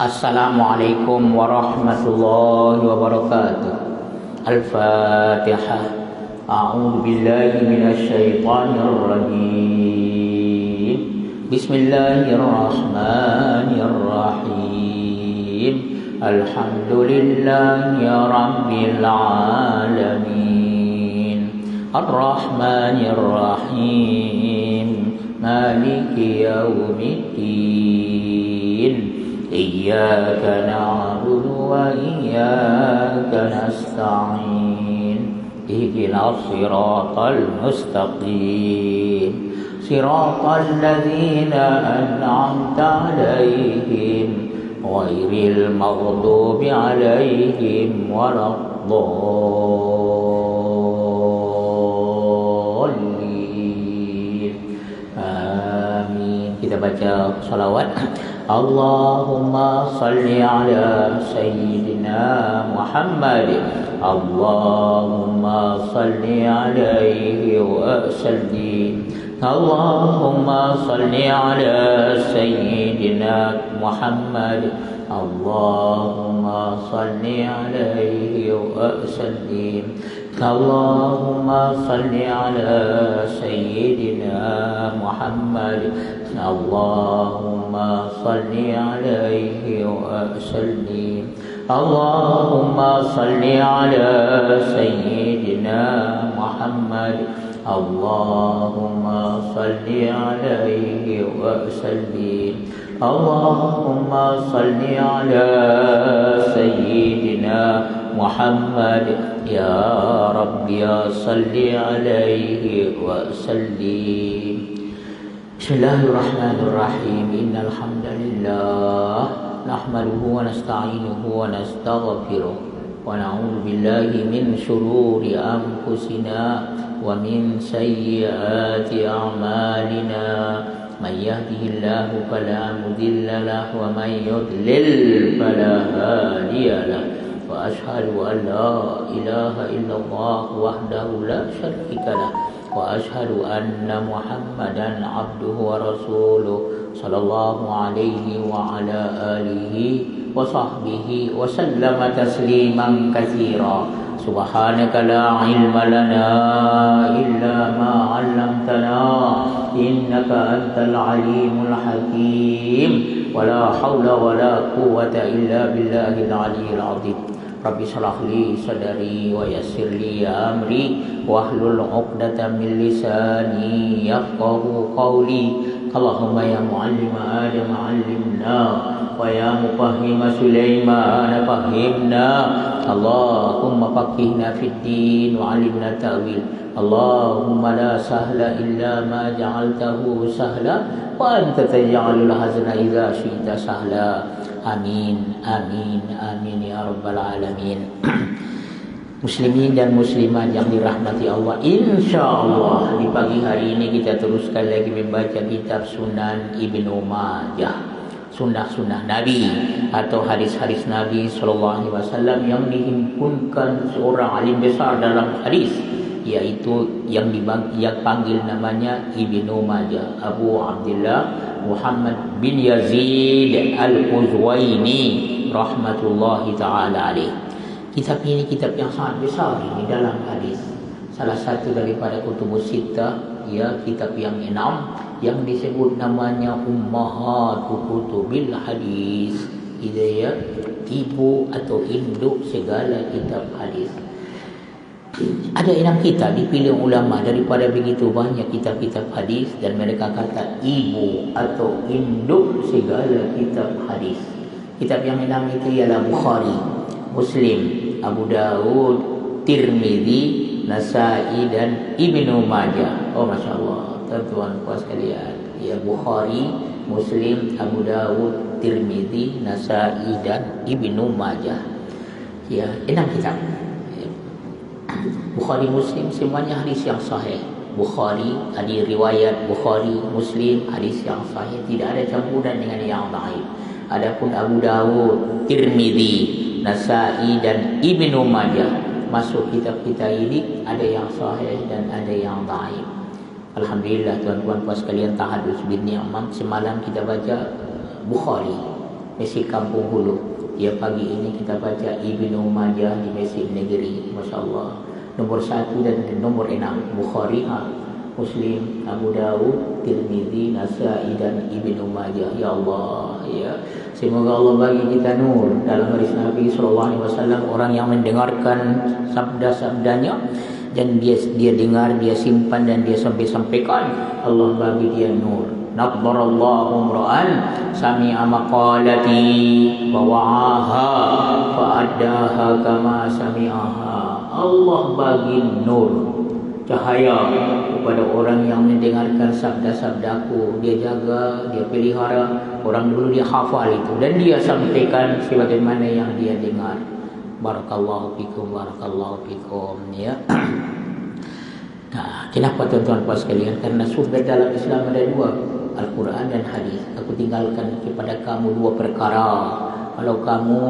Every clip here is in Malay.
Assalamualaikum warahmatullahi wabarakatuh. Al-Fatihah. A'udzu billahi minasy syaithanir rajim. Bismillahirrahmanirrahim. Alhamdulillahi rabbil alamin. Ar-Rahmanir Rahim. Maliki yaumiddin. Iyyaka na'budu wa iyyaka nasta'in. Ihdinas siratal mustaqim. Siratal ladzina an'amta 'alaihim ghairil maghdubi 'alaihim waladdallin. Amin. Kita baca salawat. Allahumma salli ala sayyidina Muhammad. Allahumma salli alaihi wa sallim. Allahumma salli ala sayyidina Muhammad. Allahumma salli alaihi wa sallim. Allahumma salli ala sayyidina Muhammad. Allahumma salli alaihi wa sallim. Allahumma salli ala sayyidina Muhammad. Allahumma salli alaihi wa sallim. Allahumma salli ala sayyidina Muhammad. Ya Rabbi ya salli alaihi wa sallim. Bismillahirrahmanirrahim. Innal hamdalillah nahmaduhu wa nasta'inuhu wa nastaghfiruh wa na'udzu billahi min shururi anfusina wa min sayyiati a'malina. May yahdihillahu fala mudilla lahu wa may yudlil fala hadiya lahu. Wa ashhadu an la ilaha illallah wahdahu la syarika lahu wa ashhadu anna Muhammadan abduhu wa rasuluh sallallahu alaihi wa ala alihi wa sahbihi wa sallama tasliman katsira. Subhanaka la ilma lana illa ma 'allamtana innaka antal alimul hakim. Wa la haula wa la quwwata illa billahil aliyyil azim. Rabbi shrah li sadri wa yassir li amri wahlul 'uqdatam min lisani yafqahu qawli. Allahumma ya mu'allim Adam 'allimna wa ya mufahhim Sulaiman fahhimna. Allahumma faqihna fid din wa 'allimna ta'wil. Allahumma la sahla illa ma ja'altahu sahla wa anta taj'alul hazna idza syi'ta sahla. Amin, amin, amin ya rabbal alamin. Muslimin dan muslimat yang dirahmati Allah, insyaallah di pagi hari ini kita teruskan lagi membaca kitab Sunan Ibnu Majah, sunnah-sunnah Nabi atau hadis-hadis Nabi sallallahu alaihi wasallam yang dihimpunkan seorang alim besar dalam hadis, yaitu yang panggil namanya Ibnu Majah, Abu Abdullah Muhammad bin Yazid Al-Quzwaini rahmatullahi ta'ala alaih. Kitab ini kitab yang sangat besar ini dalam hadis. Salah satu daripada kutubus sittah, ya, kitab yang 6 yang disebut namanya Ummahatu Kutubil Hadis. Itu ya, ibu atau induk segala kitab hadis. Ada 6 kitab dipilih ulama daripada begitu banyak kitab-kitab hadis, dan mereka kata ibu atau induk segala kitab hadis. Kitab yang 6 itu ialah Bukhari, Muslim, Abu Dawud, Tirmizi, Nasai dan Ibnu Majah. Oh Masya Allah, tuan-tuan puas sekalian, ya, Bukhari, Muslim, Abu Dawud, Tirmizi, Nasai dan Ibnu Majah. Ya, 6 kitab. Bukhari, Muslim semuanya hadis yang sahih. Bukhari hadis riwayat Bukhari, Muslim hadis yang sahih, tidak ada campuran dengan yang dhaif. Adapun Abu Dawud, Tirmizi, Nasai dan Ibnu Majah masuk kitab kita ini ada yang sahih dan ada yang dhaif. Alhamdulillah tuan-tuan puan sekalian, tahadus bin ni'mat. Semalam kita baca Bukhari, Masjid Kampung Hulu. Ya, pagi ini kita baca Ibnu Majah di Masjid Negeri, Masya Allah. Nomor 1 dan nomor 6 Bukhari, Muslim, Abu Dawud, Tirmidzi, Nasa'i dan Ibnu Majah. Ya Allah, ya. Semoga Allah bagi kita nur dalam hadis Nabi sallallahu alaihi wasallam, orang yang mendengarkan sabda-sabdanya dan dia dengar, dia simpan dan dia sampaikan, Allah bagi dia nur. Nabbarallahu imra'an sami'a maqalati wa wa'aha fa addaha kama sami'aha. Allah bagi nur, cahaya kepada orang yang mendengarkan sabda-sabdaku. Dia jaga, dia pelihara. Orang dulu dia hafal itu dan dia sampaikan sebagaimana yang dia dengar. Barakallahu fikum, barakallahu fikum, ya. Nah, kenapa tuan-tuan puan sekalian? Karena sumber dalam Islam ada dua, Al-Quran dan hadis. Aku tinggalkan kepada kamu dua perkara. Kalau kamu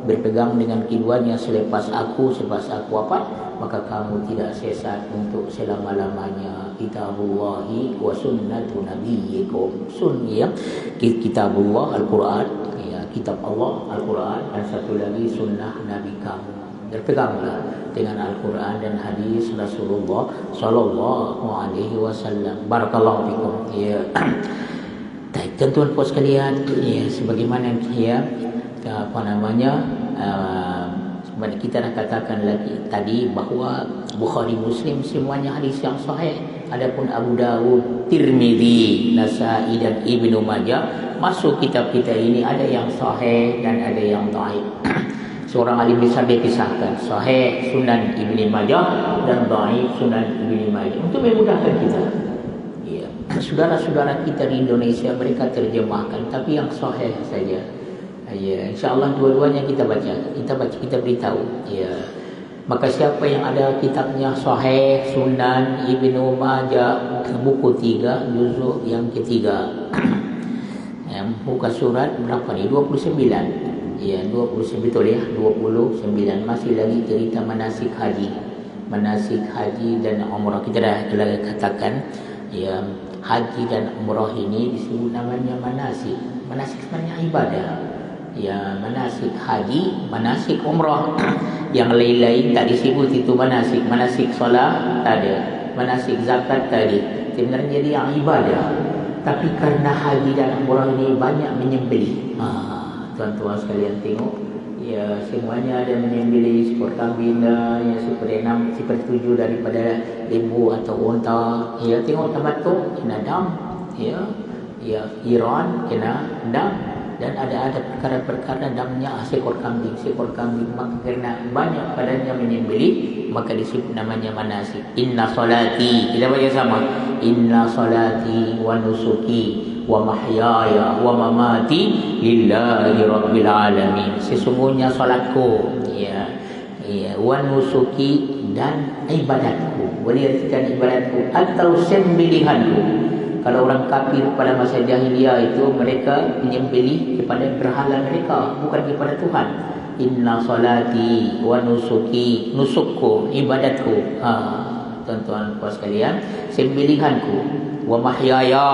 berpegang dengan keduanya selepas aku wafat, maka kamu tidak sesat untuk selama-lamanya. Kitabullahi wa sunnatu nabiyyikum. Sunnah, kitabullah, Al-Quran, ya, kitab Allah, Al-Quran, dan satu lagi sunnah Nabi kamu. Berpeganglah dengan Al-Quran dan hadis Rasulullah sallallahu alaihi wasallam. Barakallahu fikum. Ya. Tuan-tuan puan sekalian, ya, sebagaimana ya kita nak katakan lagi tadi bahawa Bukhari, Muslim semuanya hadis yang sahih. Adapun Abu Dawud, Tirmidzi, Nasa'i dan Ibnu Majah masuk kitab kita ini ada yang sahih dan ada yang dhaif. Seorang alim besar dia pisahkan sahih Sunan Ibnu Majah dan dhaif Sunan Ibnu Majah untuk memudahkan kita. Ya, saudara-saudara kita di Indonesia mereka terjemahkan tapi yang sahih saja. Ya, insya-Allah dua-duanya kita baca, kita beritahu. Ya. Maka siapa yang ada kitabnya Sahih Sunan Ibnu Majah buku 3 juzuk yang ketiga. Ya, buka surat berapa ni? 29. Ya, 29 betul ya, 29 masih lagi cerita manasik haji. Manasik haji dan umrah kita dah katakan, ya, haji dan umrah ini disebut namanya manasik. Manasik sebenarnya ibadah. Ya, manasik haji, manasik umrah. Yang lain-lain tak disebut itu manasik. Manasik solat tak ada, manasik zakat tadi. Sebenarnya dia yang ibadah. Tapi karena haji dan umrah ini banyak menyembelih. Tuan-tuan sekalian tengok, ya, semuanya ada menyembelih seekor kambing dah, ya, seper-6, seper-7 daripada lembu atau unta. Ya, tengok tabatuk kena dam, ya, Iran kena dam. Dan ada perkara-perkara damnya seekor kambing. Maka kerana banyak padanya menyembelih, maka disebut namanya manasik. Inna salati, kita baca sama. Inna salati wa nusuki wa mahyaya wa mamati lillahi rabbil alamin. Sesungguhnya salatku, ya, wa nusuki dan ibadatku. Boleh artikan ibadatku atau sembelihanku. Kalau orang kafir pada masa jahiliyah itu mereka menyembelih kepada berhala mereka, bukan kepada Tuhan. Inna salati wa nusuki, nusukku, ibadatku. Tuan-tuan puan sekalian, sembelihanku, wa mahyaya,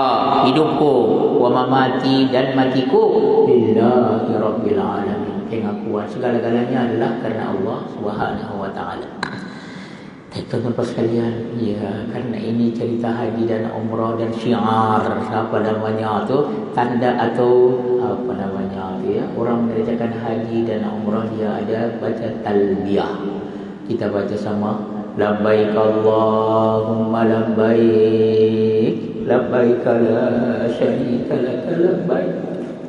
hidupku, wa mamati dan matiku lillahi rabbil alamin. Pengakuan segala-galanya adalah karena Allah Subhanahu wa taala. Tuan-tuan sekalian, ya, karena ini cerita haji dan umrah dan syiar, apa namanya tu, tanda atau apa namanya tu, ya, orang mengerjakan haji dan umrah dia ada baca talbiyah. Kita baca sama, labbaik Allahumma labbaik, labbaik la syarika lak labbaik,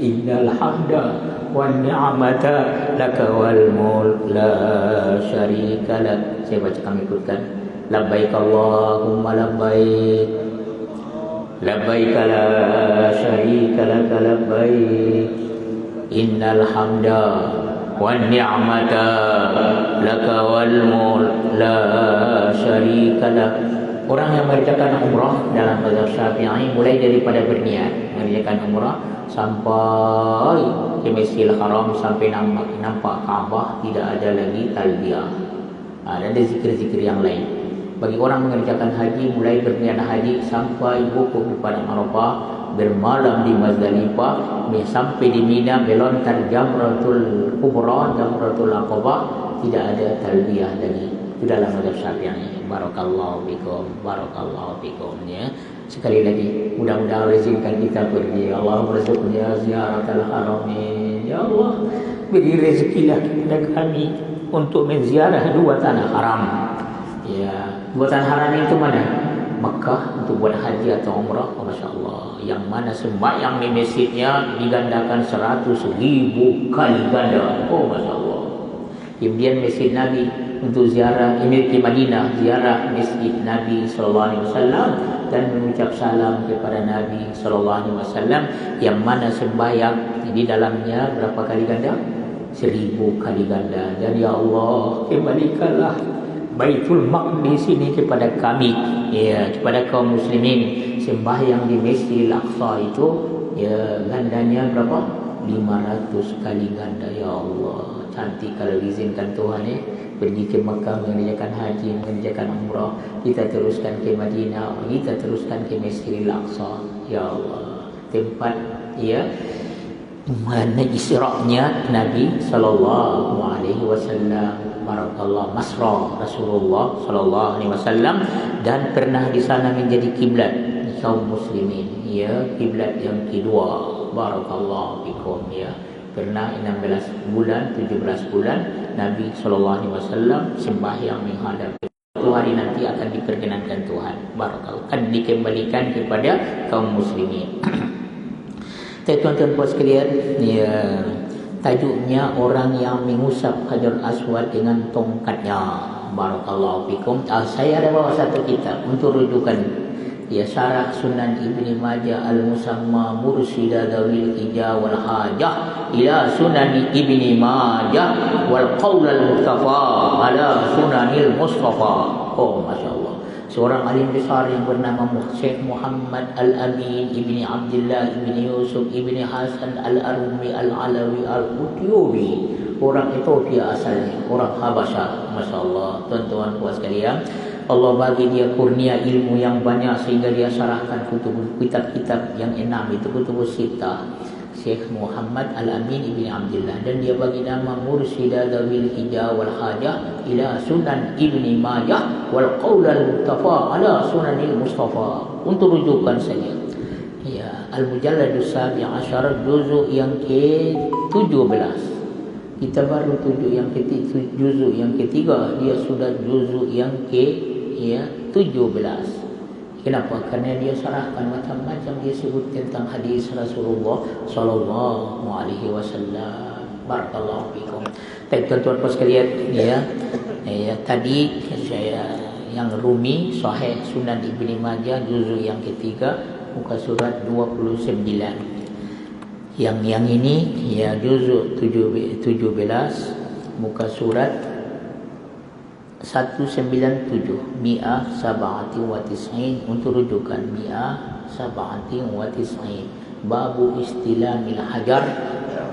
innal hamda wan ni'mata laka wal mulk la syarika lak. Saya baca, kami ikutkan. Labbaik Allahumma labbaik, labbaik la syarika lak labbaik, innal hamda wan ni'mata laka wal mulk la syarika lak. Orang yang mengerjakan umrah dalam mazhab Syafi'i mulai daripada berniat mengerjakan umrah sampai ke Masjidil Haram, sampai nampak Kaabah, tidak ada lagi talbiyah. Dan ada zikir-zikir yang lain. Bagi orang mengerjakan haji mulai berniat haji sampai wukuf di padang Arafah, bermalam di Muzdalifah, sampai di Mina melontar Jamratul Kubra, Jamratul Aqabah, tidak ada talbiyah lagi. Itu dalam mazhab Syafi'i. Barakallahu fikum ya. Sekali lagi, mudah-mudahan izinkan kita pergi. Allah bersyukurnya ziaratul haramin. Ya Allah, beri rezekilah kepada kami untuk menziarah dua tanah haram. Ya, dua tanah haram itu mana? Mekah untuk buat haji atau umrah. Oh, Masya Allah. Yang mana sembahyang di masjidnya digandakan 100.000 kali ganda. Oh, Masya Allah. Kemudian masjid Nabi untuk ziarah ini di Madinah, ziarah masjid Nabi SAW dan mengucap salam kepada Nabi SAW, yang mana sembahyang di dalamnya berapa kali ganda? 1.000 kali ganda. Dan ya Allah, kembalikanlah Baitul Maqdis ini kepada kami, ya, kepada kaum muslimin. Sembahyang di Masjidil Aqsa itu ya gandanya berapa? 500 kali ganda. Ya Allah, cantik kalau diizinkan Tuhan ya. Pergi ke Mekah mengerjakan haji, mengerjakan umrah, kita teruskan ke Madinah, kita teruskan ke Masjidil Aqsa. Ya Allah, tempat ya mana Isra-nya Nabi sallallahu alaihi wasallam. Barakallah, Masra Rasulullah sallallahu alaihi wasallam, dan pernah di sana menjadi kiblat kaum muslimin, ya, kiblat yang kedua. Barakallahu fikum ya. Pernah 16 bulan, 17 bulan Nabi sallallahu alaihi wasallam sembahyang menghadap. Suatu hari nanti akan diperkenankan Tuhan. Barakallah, akan dikembalikan kepada kaum muslimin. Tuan-tuan puan sekalian, ya, tajuknya orang yang mengusap Hajar Aswad dengan tongkatnya. Barakallahu fikum. Saya ada bawa satu kitab untuk rujukan, ya, Syarah Sunan Ibni Majah Al-Musamma Mursida Dawil Ija wal Hajah ila Sunan Ibni Majah wal Qaul al-Mustafa ala Sunanil Mustafa. Oh, Masya Allah. Seorang alim besar yang bernama Syekh Muhammad Al-Amin Ibni Abdullah Ibni Yusuf Ibni Hasan Al-Arumi Al-Alawi Al-Utyubi, orang Ethiopia asalnya, orang Habasyah. Masya Allah. Tuan-tuan puas sekalian, Allah bagi dia kurnia ilmu yang banyak sehingga dia syarahkan kitab-kitab yang 6 itu, kutubus sittah. Syekh Muhammad Al-Amin Ibni Abdullah, dan dia bagi nama Mursida Dawil Hija wal Hajah ila Sunan Ibni Majah wal Qaul al-Mustafa ala Sunanil Mustafa, untuk rujukan saja. Ya, Al-Mujalladus Sabi' Asyar, juzuk yang ke-17. Kita baru juzuk yang ketiga, dia sudah juzuk yang ke-17. Kenapa? Karena dia syarahkan macam-macam, dia sebut tentang hadis Rasulullah sallallahu alaihi wasallam. Barakallahu fikum. Tuan-tuan sekalian, ya, tadi saya yang Rumi Sahih Sunan Ibni Majah juzuk yang ketiga muka surat 29. Yang ini ya juzuk 17 muka surat 197, Mi'ah Sab'ati wa Tis'in, untuk rujukan Mi'ah Sab'ati wa Tis'in. Babu istilamil hajar,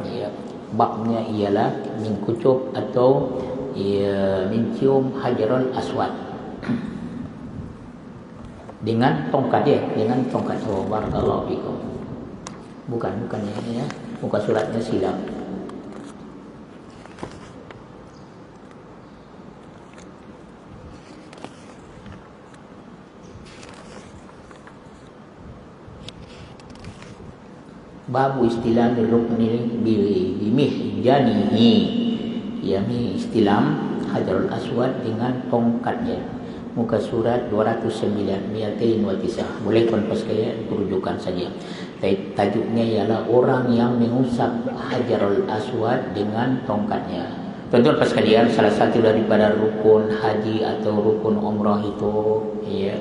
ya, babnya ialah mengkucup atau ya, mencium Hajarul Aswad dengan tongkat, ya, dengan tongkat. Oh, barakallahu fikum. Bukan ya, muka suratnya silap. Babu istilam rukni bimihjanihi, yakni istilam Hajarul Aswad dengan tongkatnya. Muka surat 209, Mi'atain wa Tis'ah. Boleh tuan-tuan sekalian rujukan saja. Tajuknya ialah orang yang mengusap Hajarul Aswad dengan tongkatnya. Tuan-tuan sekalian, salah satu daripada rukun haji atau rukun umrah itu ya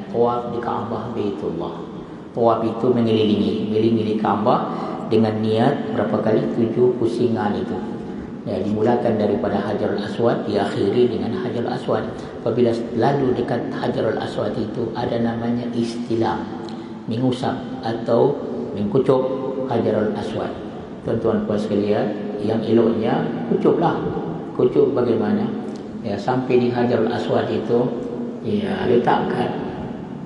tawaf di Ka'bah Baitullah. Tawaf itu mengelilingi Ka'bah dengan niat berapa kali? 7 pusingan itu. Ya, dimulakan daripada Hajarul Aswad, diakhiri dengan Hajarul Aswad. Apabila lalu dekat Hajarul Aswad itu ada namanya istilam, mengusap atau mengkucup Hajarul Aswad. Tuan-tuan puan sekalian, yang eloknya kucuplah. Kucup bagaimana? Ya, sampai di Hajarul Aswad itu, ya, letakkan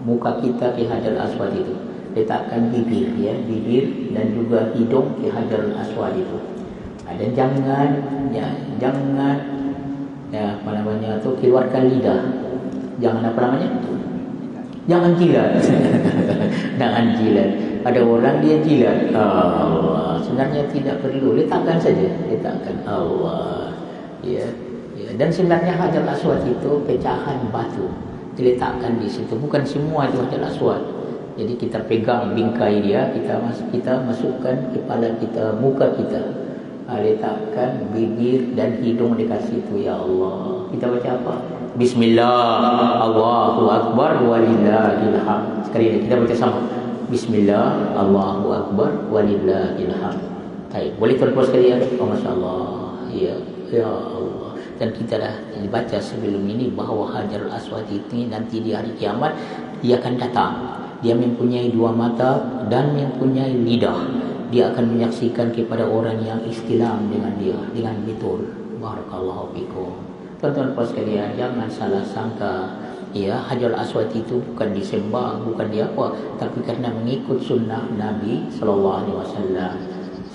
muka kita di Hajarul Aswad itu. letakkan bibir, ya, bibir dan juga hidung ke Hajarul Aswad itu. Dan jangan apa namanya tu, keluarkan lidah. Jangan apa namanya? Jangan jilat. Jangan jilat. Ada orang dia jilat. Allah. Sebenarnya tidak perlu. Letakkan saja. Letakkan. Allah. Ya. Dan sebenarnya Hajarul Aswad itu pecahan batu. Diletakkan di situ. Bukan semua itu Hajarul Aswad. Jadi kita pegang bingkai dia, kita masukkan kepala kita, muka kita. Letakkan bibir dan hidung dekat situ, ya Allah. Kita baca apa? Bismillah, Allahu Akbar, walillahil hamd. Sekali lagi kita baca sama. Bismillah, Allahu Akbar, walillahil hamd. Baik, boleh tuan-tuan sekalian? Oh, masya-Allah. Ya Allah. Dan kita dah dibaca sebelum ini bahawa Hajarul Aswad itu nanti di hari kiamat dia akan datang. Dia mempunyai dua mata dan mempunyai lidah. Dia akan menyaksikan kepada orang yang istilam dengan dia dengan betul. Barakallahu fikum. Tuan-tuan puan sekalian, jangan salah sangka, ya, Hajarul Aswad itu bukan disembah, bukan dia apa, tapi karena mengikut sunnah Nabi sallallahu alaihi wasallam.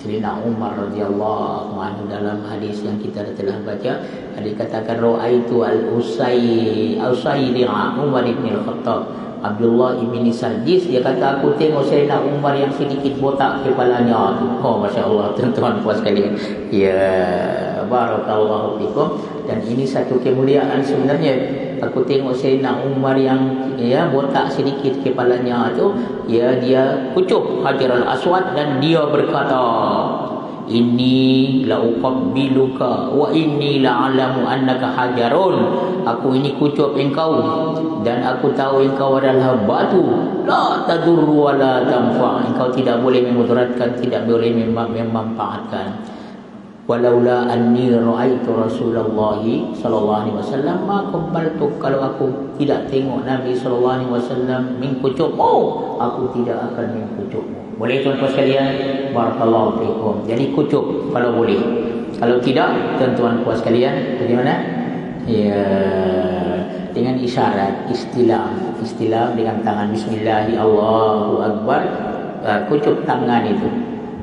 Sayyidina Umar radhiyallahu anhu dalam hadis yang kita telah baca, ada dikatakan ra'aitu al-Usayri Umar bin Al-Khattab. Abdullah ibn Sardis, dia kata aku tengok Sayyidina Umar yang sedikit botak kepalanya. Oh, masya-Allah, tuan-tuan puan sekalian. Ya, barakallahu fikum. Dan ini satu kemuliaan sebenarnya. Aku tengok Sayyidina Umar yang, ya, botak sedikit kepalanya tu, ya, dia kucup Hajarul Aswad dan dia berkata, inni la uqabbiluka wa inni la alamu annaka hajarun. Aku ini kucup engkau dan aku tahu engkau adalah batu. La tadur wa la tanfa. Engkau tidak boleh memudaratkan, tidak boleh memanfaatkan. Walaula anni ra'aitu Rasulullah sallallahu alaihi wasallam ma qabbaltu. Kalau aku tidak tengok Nabi sallallahu alaihi wasallam mengkucupmu, aku tidak akan mengkucupmu. Boleh tuan-tuan sekalian? Barakallahu fikum. Jadi kucup kalau boleh. Kalau tidak, tuan-tuan puan sekalian, bagaimana? Ya, dengan isyarat, istilam dengan tangan bismillah, Allahu Akbar, kucup tangan itu.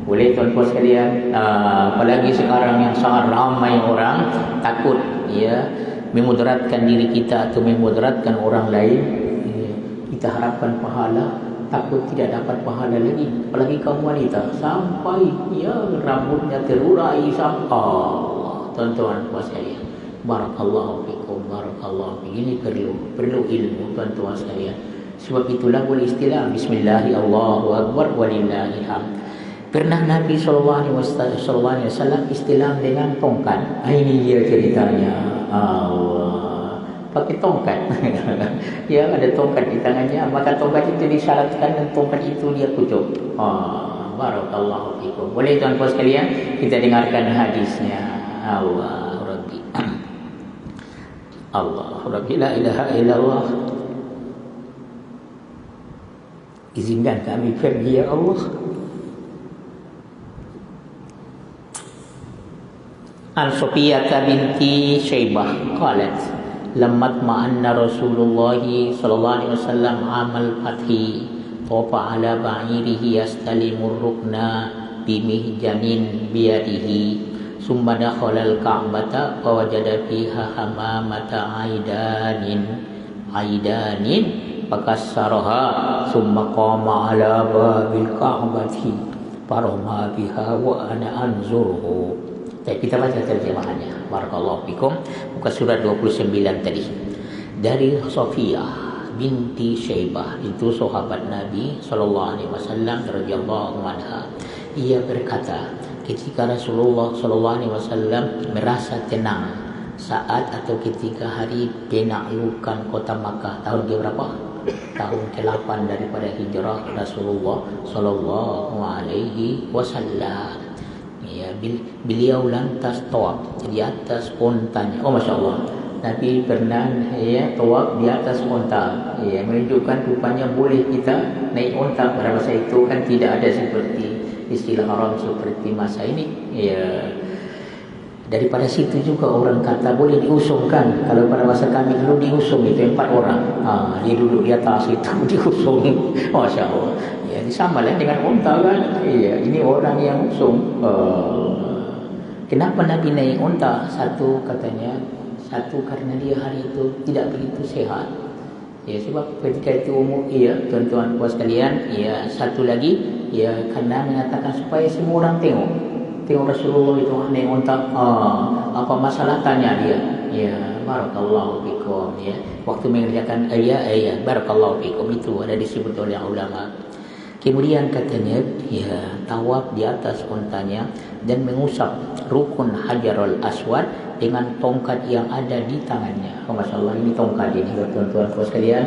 Boleh tuan-tuan sekalian? Apalagi sekarang yang sangat ramai orang takut, ya, memudaratkan diri kita atau memudaratkan orang lain. Ya, kita harapkan pahala, takut tidak dapat pahala lagi. Apalagi kaum wanita sampai, ya, rambutnya terurai sampai. Tuan-tuan puan sekalian, barakallahu fikum, barakallahu fikum. Ini perlu ilmu tuan-tuan sekalian. Sebab itulah boleh istilah bismillahirrahmanirrahim, Allahu Akbar, walillahil hamd. Pernah Nabi sallallahu alaihi wasallam istilah dengan tongkat. Ini dia ceritanya. Allah, pakai tongkat. Ya, ada tongkat di tangannya, maka tongkat itu disyaratkan dan tongkat itu dia kucup. Barakallahu fikum. Boleh tuan-tuan sekalian, kita dengarkan hadisnya. Allah Rabbi. Allah Rabbi, la ilaha illallah. Izinkan kami pergi, ya Allah. Al-Sufiyah binti Syaibah qalat lammat ma'anna Rasulullah sallallahu alaihi wasallam amal fathi tawafa ala ba'irihi yastalimur rukna bimihjanin biyadihi summa dakhala al-ka'bata fa wajada fiha hamamata aidanin fakassaraha summa qama ala babil ka'bati farama biha wa ana anzuruhu. Kita baca terjemahannya. Barakallahu fikum. Muka surat 29 tadi. Dari Safiyah binti Syaibah, itu sahabat Nabi sallallahu alaihi wasallam radhiyallahu anha. Ia berkata, ketika Rasulullah sallallahu alaihi wasallam merasa tenang saat atau ketika hari penaklukan kota Makkah tahun berapa? Tahun ke-8 daripada hijrah Rasulullah sallallahu alaihi wasallam. Ya, beliau lantas tawaf di atas untanya. Oh, masya-Allah. Nabi pernah, ya, tawaf di atas unta. Ya, menunjukkan rupanya boleh kita naik unta. Pada masa itu kan tidak ada seperti istilah haram seperti masa ini. Ya. Daripada situ juga orang kata boleh diusungkan. Kalau pada masa kami dulu diusung itu 4 orang. Dia duduk di atas itu diusung. Masya Allah. Ya, sama lah dengan unta kan. Iya, ini orang yang usung. Kenapa Nabi naik unta? Satu katanya, karena dia hari itu tidak begitu sehat. Ya, sebab ketika itu umur, tuan-tuan puas sekalian, satu lagi, karena mengatakan supaya semua orang tengok Rasulullah itu naik unta. Apa masalah, tanya dia. Ya, barakallahu fikum. Ya, waktu mengerjakan barakallahu fikum itu ada disebut oleh ulama. Kemudian katanya, tawaf di atas untanya dan mengusap rukun Hajarul Aswad dengan tongkat yang ada di tangannya. Masya Allah, ini tongkat ini tuan-tuan sekalian.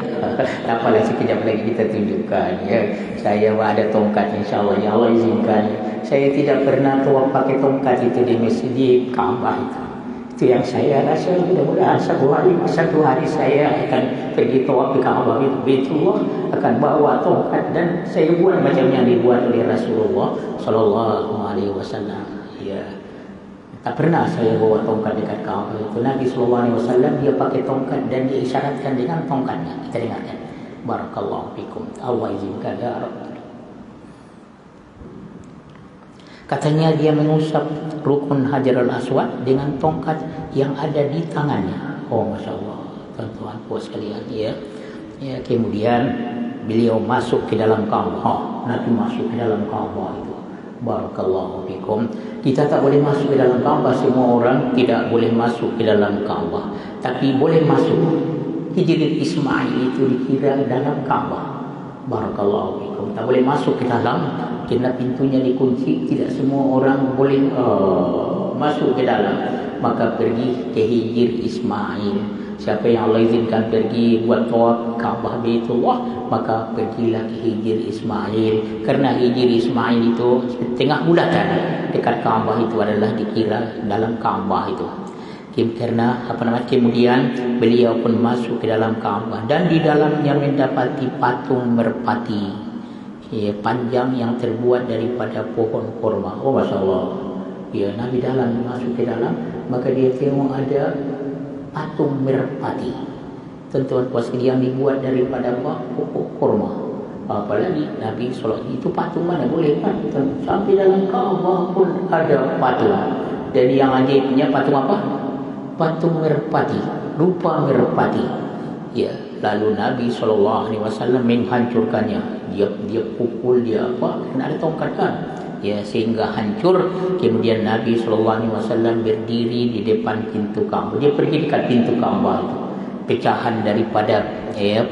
Apalah sekejap lagi kita tunjukkan. Ya, saya ada tongkat, insya Allah. Ya Allah izinkan. Saya tidak pernah tawaf pakai tongkat itu di Masjid Ka'bah itu. Itu yang saya rasa. Mudah-mudahan satu hari saya akan pergi tawaf di Ka'bah Baitullah, akan bawa tongkat dan saya buat macam yang dibuat oleh Rasulullah Sallallahu Alaihi Wasallam. Ya, tak pernah saya bawa tongkat dekat Ka'bah itu. Nabi Sallallahu Alaihi Wasallam dia pakai tongkat dan dia isyaratkan dengan tongkatnya. Kita dengarkan. Barakallahu fikum. Allah izinkan ya Rabb. Katanya dia mengusap rukun Hajarul Aswad dengan tongkat yang ada di tangannya. Masya Allah, tuan-tuan puas sekalian. Ya, kemudian beliau masuk ke dalam Ka'bah. Nabi masuk ke dalam Ka'bah itu. Barakallahu fikum. Kita tak boleh masuk ke dalam Ka'bah. Semua orang tidak boleh masuk ke dalam Ka'bah, tapi boleh masuk. Hijri Ismail itu dikira dalam Ka'bah. Barakallahu fikum. Tak boleh masuk ke dalam, kerana pintunya dikunci. Tidak semua orang boleh masuk ke dalam. Maka pergi ke Hijri Ismail. Siapa yang Allah izinkan pergi buat tawaf Ka'bah Baitullah, maka pergilah ke Hijri Ismail. Kerana Hijri Ismail itu tengah bulatan dekat Ka'bah itu adalah dikira dalam Ka'bah itu. Kerana kemudian beliau pun masuk ke dalam Ka'bah dan di dalamnya mendapati patung merpati panjang yang terbuat daripada pohon kurma. Masya Allah. Ya, Nabi dalam masuk ke dalam, maka dia tengok ada patung merpati. Tuan-tuan puas yang dibuat daripada pokok kurma. Apalagi Nabi SAW itu patung mana boleh kan? Sampai dalam Ka'bah pun ada patung. Jadi yang ajaibnya patung apa? Patung merpati, rupa merpati. Ya, lalu Nabi SAW menghancurkannya. Dia pukul, dia apa? Kena ada tongkat kan? Ya, sehingga hancur. Kemudian Nabi SAW berdiri di depan pintu Ka'bah. Dia pergi dekat pintu Ka'bah itu. Pecahan daripada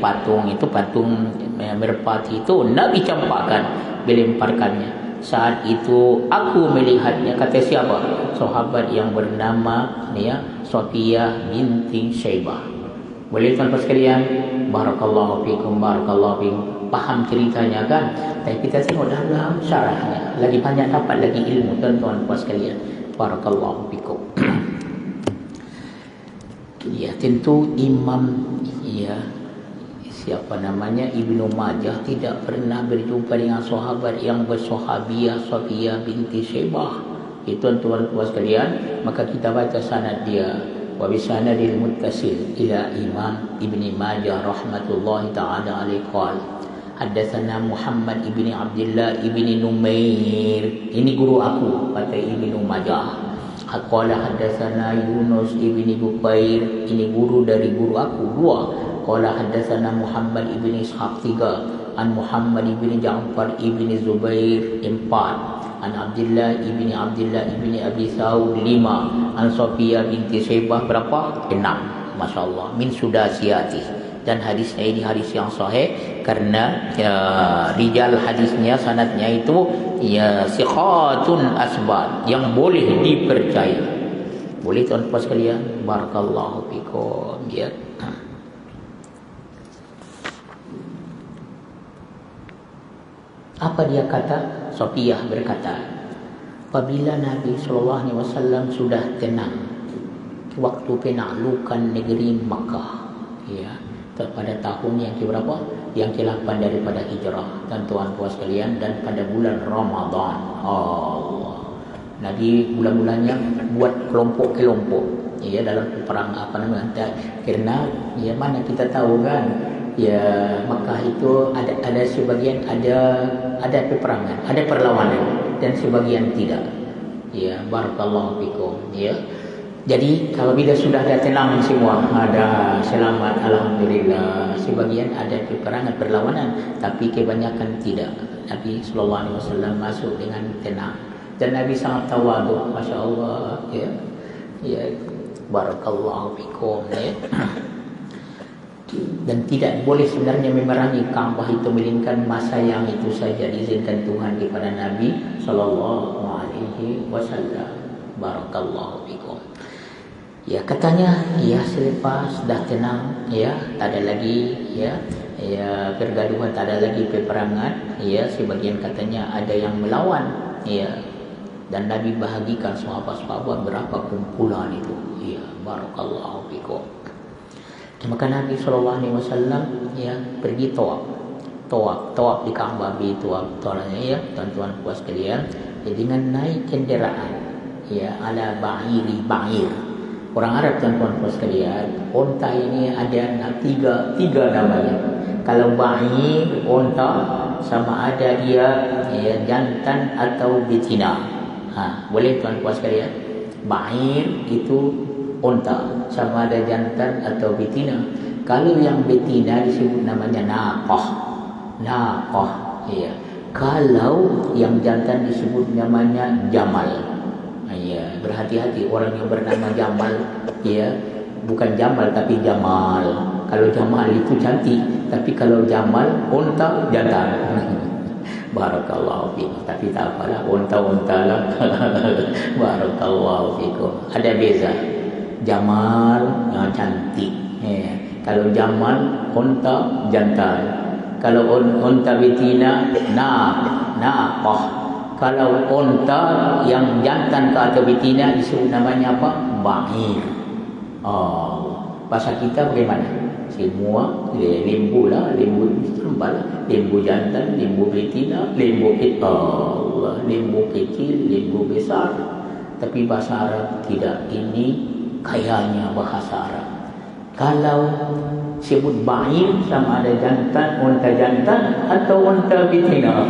patung itu, patung merpati itu Nabi campakkan, melemparkannya. Saat itu aku melihatnya, kata siapa? Sahabat yang bernama Safiyah binti Syaibah. Boleh tuan-tuan sekalian? Barakallahu fikum, barakallahu fikum. Paham ceritanya kan? Tapi kita tengok dalam syarahnya. Lagi banyak dapat lagi ilmu tuan-tuan puas sekalian. Barakallahu fikum. Ya, tentu siapa namanya Ibnu Majah tidak pernah berjumpa dengan sahabat yang bersahabiah Safiyah binti Syaibah. Tuan-tuan puas sekalian, maka kita baca sanad dia. Wa bi sanadil muttasil ila Imam Ibni Majah rahmatullahi taala alaihi qala haddatsana Muhammad ibni Abdullah ibni Numair. Ini guru aku, kata Ibnu Majah. Qala haddatsana Yunus ibni Bukair. Ini guru dari guru aku, dua. Qala haddatsana Muhammad ibni Ishaq, tiga. An Muhammad ibni Ja'far ibni Zubair, empat. An Abdullah ibni Abi Saud, lima. An Safiyah binti Syaibah, berapa? Enam. Masya Allah. Min sudasiyati. Dan hadisnya ini hadis yang sahih karena rijal hadisnya, sanadnya itu siqatun asbat, yang boleh dipercaya. Boleh tuan-tuan sekalian? Barakallahu fikum. Ya. Apa dia kata? Safiyah berkata, apabila Nabi SAW sudah tenang waktu penaklukan negeri Makkah, pada tahun yang keberapa? Yang ke-8 daripada hijrah, tuan-tuan puas sekalian, dan pada bulan Ramadan. Allah, Nabi bulan-bulannya buat kelompok-kelompok ya dalam perang apa namanya, karena ya mana kita tahu kan ya Makkah itu ada sebagian ada peperangan, ada perlawanan dan sebagian tidak. Ya, barakallahu fikum ya. Jadi kalau bila sudah ada tenang semua, ada selamat alhamdulillah. Sebagian ada peperangan perlawanan, tapi kebanyakan tidak. Nabi sallallahu alaihi wasallam masuk dengan tenang dan Nabi sangat tawadhu, masya-Allah ya. Ya, barakallahu fikum ya. Dan tidak boleh sebenarnya memerangi Ka'bah itu melainkan masa yang itu saja diizinkan Tuhan kepada Nabi sallallahu alaihi wasallam. Barakallahu fikum. Ya, katanya ya selepas dah tenang ya, tak ada lagi ya pergaduhan, tak ada lagi peperangan ya, sebagian katanya ada yang melawan ya, dan Nabi bahagikan sahabat-sahabat berapa kumpulan itu ya. Barakallahu fikum. Maka Nabi sallallahu alaihi wasallam ya pergi tawaf di Ka'bah, ya tuan-tuan puas sekalian, ya, dengan naik kendaraan ya ala ba'ir. Orang Arab tuan-tuan puas sekalian, unta ini ada tiga namanya. Kalau ba'ir unta sama ada dia ya jantan atau betina. Boleh tuan puas sekalian. Ba'ir itu unta sama ada jantan atau betina. Kalau yang betina disebut namanya naqah ya. Kalau yang jantan disebut namanya jamal ya. Berhati-hati orang yang bernama Jamal ya, bukan Jamal tapi Jamal. Kalau Jamal itu cantik, tapi kalau Jamal unta jantan. Barakallahu fikum. Tapi tak apalah, unta lah. Barakallahu fikum. Ada beza. Jamal yang cantik ya. Kalau Jamal unta jantan. Kalau unta betina naqah. Kalau unta yang jantan ke atau betina disebut namanya apa? Ba'ir. Bahasa kita bagaimana? Semua lembu lah, lembu sembah, lembu jantan, lembu betina, lembu kecil, lembu besar. Tapi bahasa Arab tidak. Ini kayanya bahasa Arab. Kalau sebut ba'ir sama ada jantan, unta jantan atau unta betina.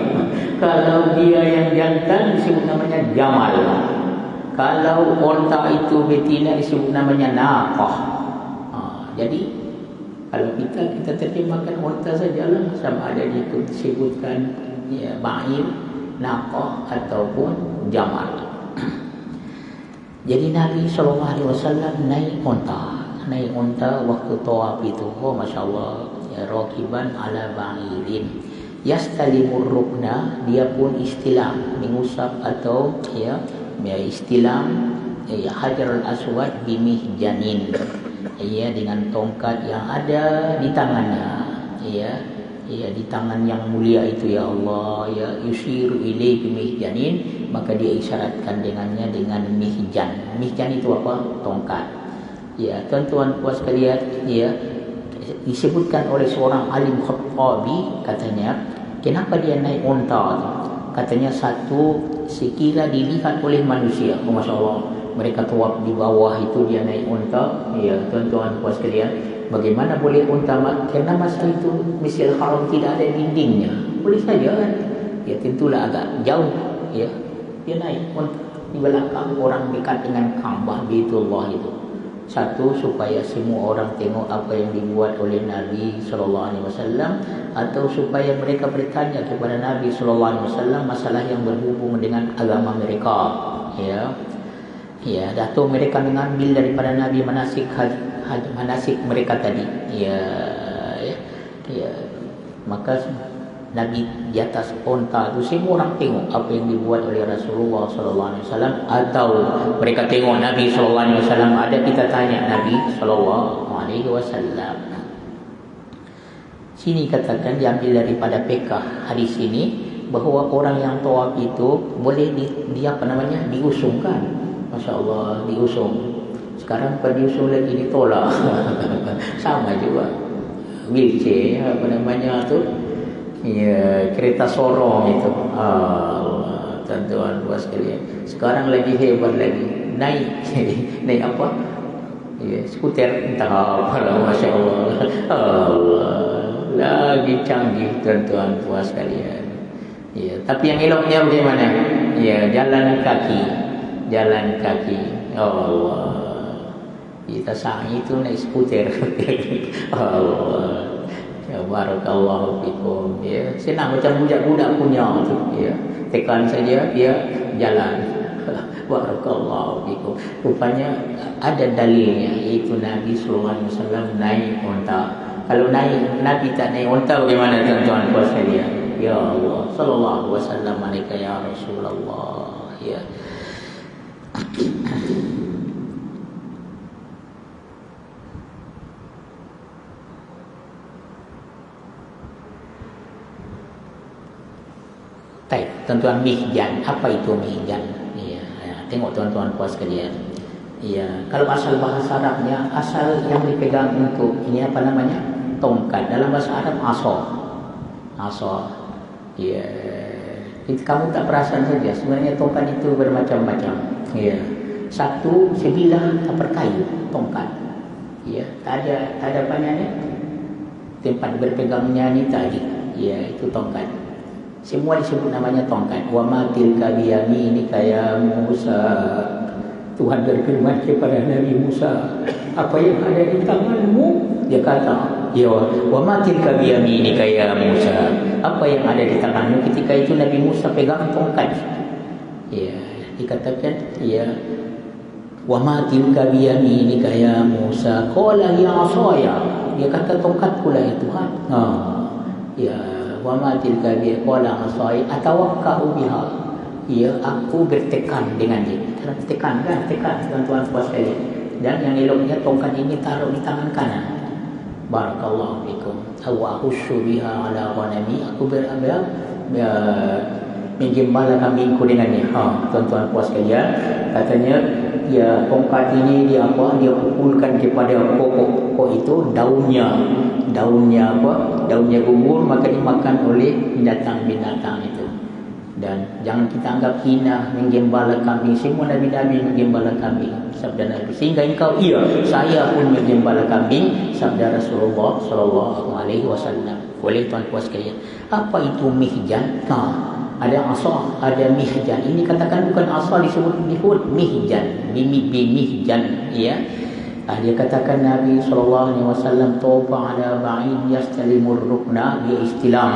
Kalau dia yang jantan disebut namanya jamal. Kalau unta itu betina disebut namanya naqah. Jadi kalau kita terjemahkan unta sajalah, sama ada disebutkan ya, ba'ir, naqah ataupun jamal. Jadi Nabi SAW naik unta waktu tawaf itu. Masya-Allah ya, rakiban ala ba'irin. Yastalimur rukna, dia pun istilam, mengusap atau ya istilam ya Hajarul Aswad bimihjanin ya, dengan tongkat yang ada di tangannya ya di tangan yang mulia itu ya Allah ya, yushiru ilaihi bimihjanin, maka dia isyaratkan dengannya dengan mihjan. Mihjan itu apa? Tongkat ya. Tuan-tuan puas sekalian ya, disebutkan oleh seorang alim Khattabi, katanya kenapa dia naik unta? Katanya satu, sekira dilihat oleh manusia. Masya Allah, mereka tawaf di bawah itu dia naik unta ya. Tuan-tuan puas sekalian, bagaimana boleh unta? Karena masa itu Masjidil Haram tidak ada dindingnya, boleh saja kan ya, tentulah agak jauh ya. Dia naik unta di belakang, orang dekat dengan Ka'bah Baitullah itu. Satu, supaya semua orang tengok apa yang dibuat oleh Nabi SAW, atau supaya mereka bertanya kepada Nabi SAW masalah yang berhubung dengan agama mereka ya. Atau mereka mengambil daripada Nabi manasik mereka tadi ya. Maka Nabi di atas unta itu semua orang tengok apa yang dibuat oleh Rasulullah SAW, atau mereka tengok Nabi SAW ada, kita tanya Nabi SAW. Sini katakan diambil daripada pekah hadis ini bahawa orang yang tawaf itu boleh diusungkan. Masya Allah, diusung. Sekarang pada diusung lagi ditolak. Sama juga wheelchair tu ya, kereta sorong itu tuan-tuan puas sekalian. Sekarang lagi hebat lagi. Naik naik apa? Ya, skuter entah apa lah, Masya Allah. Allah. Lagi canggih tuan-tuan puas sekalian. Ya, tapi yang eloknya bagaimana? Ya, jalan kaki. Jalan kaki. Allah. Kita sa'i itu naik skuter. Allah. Ya, barakallahu fikum. Ya, senang macam budak-budak punya tu. Ya, tekan saja dia jalan. Barakallahu fikum. Rupanya ada dalilnya, iaitu Nabi sallallahu alaihi wasallam naik unta. Kalau Nabi tak naik unta bagaimana tuan-tuan puas sekalian? Ya Allah, sallallahu alaihi wasallam alaika ya Rasulullah. Ya. Baik, tuan-tuan, mihjan. Apa itu mihjan? Ya, tengok tuan-tuan puas sekalian. Ya, kalau asal bahasa Arabnya, asal yang dipegang untuk ini apa namanya? Tongkat. Dalam bahasa Arab asa. Asa. Ya. Kamu tak perasan saja, sebenarnya tongkat itu bermacam-macam. Ya. Satu sebilah kayu, tongkat. Ya, tak ada apanya ni. Tempat berpegangnya ni tadi. Ya, itu tongkat. Semua disebut namanya tongkat. Wa ma tilka biyaminika ya Musa. Tuhan berfirman kepada Nabi Musa, apa yang ada di tanganmu? Dia kata, ya, wa ma tilka biyaminika ya Musa. Apa yang ada di tanganmu? Ketika itu Nabi Musa pegang tongkat. Ya, dikatakan, ya, wa ma tilka biyaminika ya Musa. Qala ya asaya. Dia kata tongkat pula ya Tuhan. Ya, wa ma tilka bi qala asai atawakkau biha. Ya, aku bertekan dengan dia. Tekan kan, tekan tuan-tuan puas sekalian. Dan yang eloknya tongkat ini taruh di tangan kanan. Barakallahu fikum. Wa ahussu biha ala ghanami. Aku berabad menggembala kambingku dengannya. Tuan-tuan puas sekalian. Katanya, ya, tongkat ini dia pukulkan kepada pokok itu, daunnya apa? Daunnya gugur, maka dimakan oleh binatang-binatang itu. Dan jangan kita anggap hina menggembala kambing. Semua Nabi-Nabi menggembala kambing, sabda Nabi. Sehingga engkau, iya, saya pun menggembala kambing, sabda Rasulullah sallallahu alaihi wasallam. Boleh tuan puas sekalian. Apa itu mihjan? Ada asa, ada mihjan. Ini katakan bukan asa, disebut mihjan. Bimihjan, ya. Dia katakan Nabi SAW tawfa ala ba'id yastalimur rukna, dia istilam,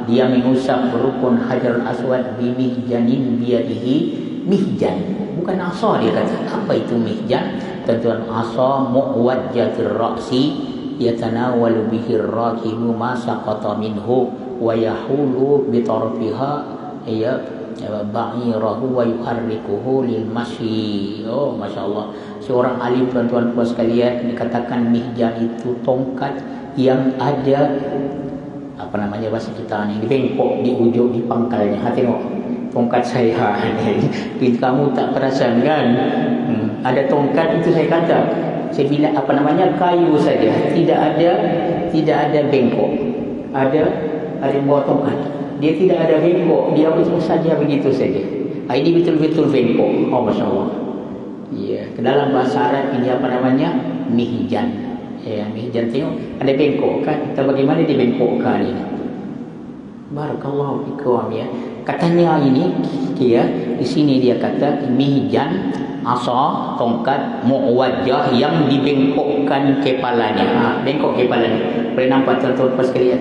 dia mengusap rukun Hajar Aswad bimihjanin biyadihi. Mihjan bukan asa, dia kata. Apa itu mihjan? Tuan-tuan, asa muwajjatir ra'si yatanawalu bihi ar-rakibu ma saqata minhu wa yahulu bi tarfiha ya ba'irahu wa yuharrikuhu lil masyi. Oh, masya-Allah. Seorang alim tuan-tuan puas sekalian, dikatakan mihjan itu tongkat yang ada apa namanya bahasa kita ni, bengkok di ujung, di pangkalnya. Tengok tongkat saya ni. Kamu tak perasan kan? Ada tongkat itu, saya kata sebilah apa namanya kayu saja, tidak ada bengkok. Ada buah tongkat, dia tidak ada bengkok, dia saja begitu saja. Ini betul-betul bengkok. Oh, masya-Allah. Ya, ke dalam bahasa Arab ini apa namanya? Mihjan. Ya, mihjan, tengok ada bengkok kan? Kita bagaimana dibengkokkan ini? Barakallahu fikum, ya. Katanya ini dia di sini dia kata mihjan, asa, tongkat muwajjah yang dibengkokkan kepalanya. Bengkok kepalanya. Boleh nampak tuan-tuan sekalian?